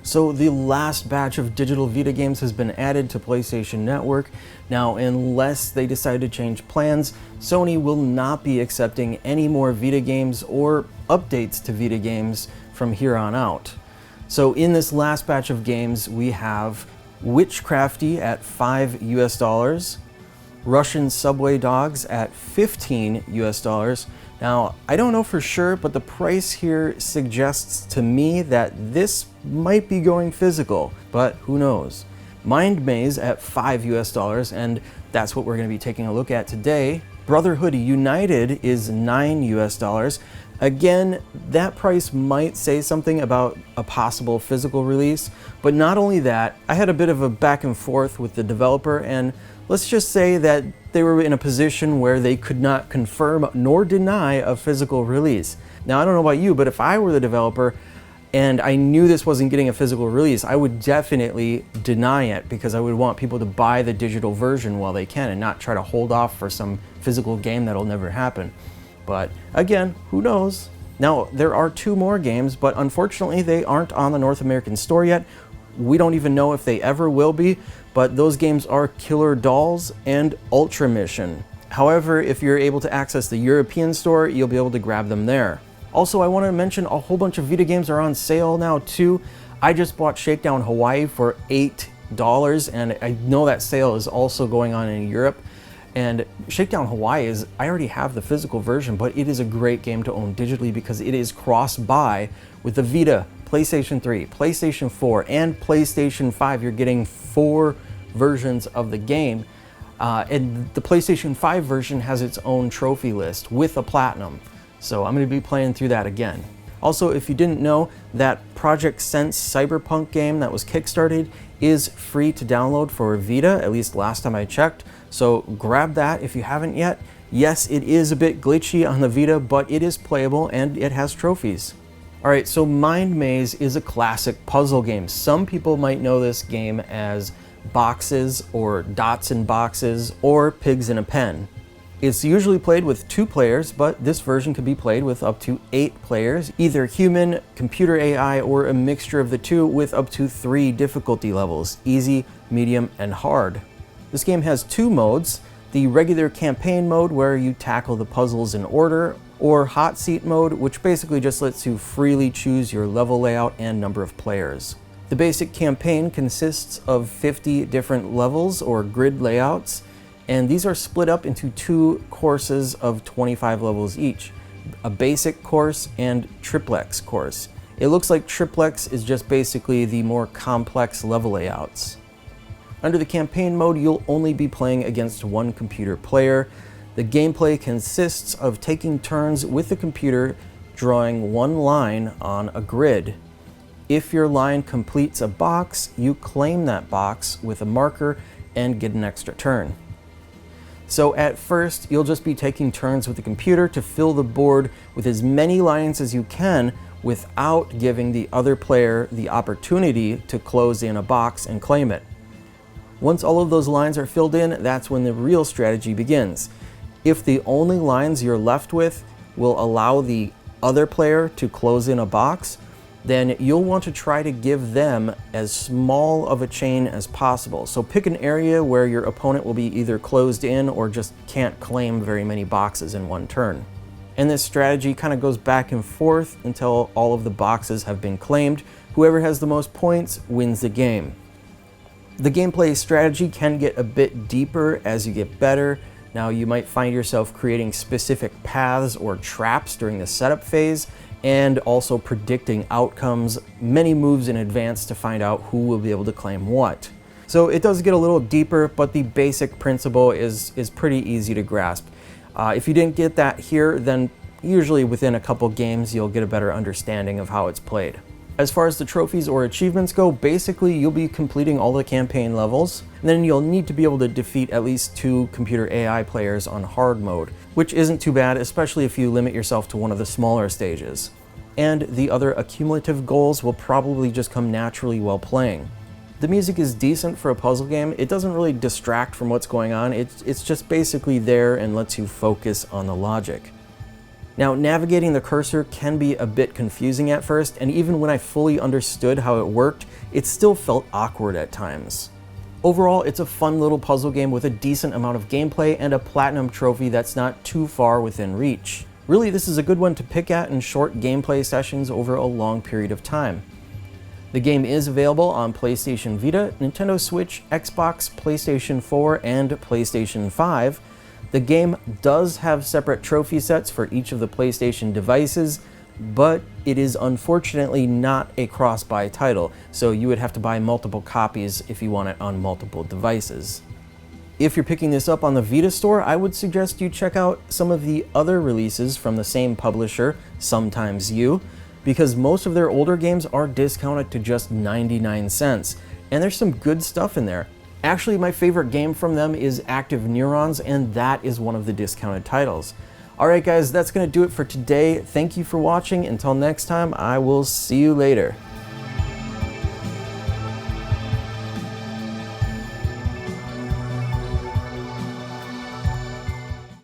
So the last batch of digital Vita games has been added to PlayStation Network. Now, unless they decide to change plans, Sony will not be accepting any more Vita games or updates to Vita games from here on out. So in this last batch of games, we have Witchcrafty at $5 US, Russian Subway Dogs at $15 US. Now, I don't know for sure, but the price here suggests to me that this might be going physical, but who knows. Mind Maze at $5 US, and that's what we're going to be taking a look at today. Brotherhood United is $9 US. Again, that price might say something about a possible physical release, but not only that, I had a bit of a back and forth with the developer, and let's just say that they were in a position where they could not confirm nor deny a physical release. Now, I don't know about you, but if I were the developer and I knew this wasn't getting a physical release, I would definitely deny it, because I would want people to buy the digital version while they can and not try to hold off for some physical game that'll never happen. But again, who knows? Now, there are 2 more games, but unfortunately they aren't on the North American store yet. We don't even know if they ever will be, but those games are Killer Dolls and Ultra Mission. However, if you're able to access the European store, you'll be able to grab them there. Also, I want to mention a whole bunch of Vita games are on sale now too. I just bought Shakedown Hawaii for $8, and I know that sale is also going on in Europe. And Shakedown Hawaii I already have the physical version, but it is a great game to own digitally because it is cross-buy with the Vita, PlayStation 3, PlayStation 4, and PlayStation 5. You're getting 4 versions of the game. And the PlayStation 5 version has its own trophy list with a platinum. So I'm going to be playing through that again. Also, if you didn't know, that Project Sense Cyberpunk game that was kickstarted is free to download for Vita, at least last time I checked. So grab that if you haven't yet. Yes, it is a bit glitchy on the Vita, but it is playable and it has trophies. Alright, so Mind Maze is a classic puzzle game. Some people might know this game as Boxes or Dots in Boxes or Pigs in a Pen. It's usually played with 2 players, but this version can be played with up to 8 players, either human, computer AI, or a mixture of the 2 with up to 3 difficulty levels, easy, medium, and hard. This game has 2 modes, the regular campaign mode where you tackle the puzzles in order, or hot seat mode, which basically just lets you freely choose your level layout and number of players. The basic campaign consists of 50 different levels or grid layouts, and these are split up into 2 courses of 25 levels each, a basic course and triplex course. It looks like triplex is just basically the more complex level layouts. Under the campaign mode, you'll only be playing against 1 computer player. The gameplay consists of taking turns with the computer, drawing 1 line on a grid. If your line completes a box, you claim that box with a marker and get an extra turn. So at first, you'll just be taking turns with the computer to fill the board with as many lines as you can without giving the other player the opportunity to close in a box and claim it. Once all of those lines are filled in, that's when the real strategy begins. If the only lines you're left with will allow the other player to close in a box, then you'll want to try to give them as small of a chain as possible. So pick an area where your opponent will be either closed in or just can't claim very many boxes in one turn. And this strategy kind of goes back and forth until all of the boxes have been claimed. Whoever has the most points wins the game. The gameplay strategy can get a bit deeper as you get better. Now, you might find yourself creating specific paths or traps during the setup phase, and also predicting outcomes many moves in advance to find out who will be able to claim what. So it does get a little deeper, but the basic principle is pretty easy to grasp. If you didn't get that here, then usually within a couple games you'll get a better understanding of how it's played. As far as the trophies or achievements go, basically you'll be completing all the campaign levels, and then you'll need to be able to defeat at least 2 computer AI players on hard mode, which isn't too bad, especially if you limit yourself to one of the smaller stages. And the other accumulative goals will probably just come naturally while playing. The music is decent for a puzzle game. It doesn't really distract from what's going on. It's just basically there and lets you focus on the logic. Now, navigating the cursor can be a bit confusing at first, and even when I fully understood how it worked, it still felt awkward at times. Overall, it's a fun little puzzle game with a decent amount of gameplay and a platinum trophy that's not too far within reach. Really, this is a good one to pick at in short gameplay sessions over a long period of time. The game is available on PlayStation Vita, Nintendo Switch, Xbox, PlayStation 4, and PlayStation 5. The game does have separate trophy sets for each of the PlayStation devices, but it is unfortunately not a cross-buy title, so you would have to buy multiple copies if you want it on multiple devices. If you're picking this up on the Vita store, I would suggest you check out some of the other releases from the same publisher, Sometimes You, because most of their older games are discounted to just 99 cents, and there's some good stuff in there. Actually, my favorite game from them is Active Neurons, and that is one of the discounted titles. Alright guys, that's going to do it for today. Thank you for watching. Until next time, I will see you later.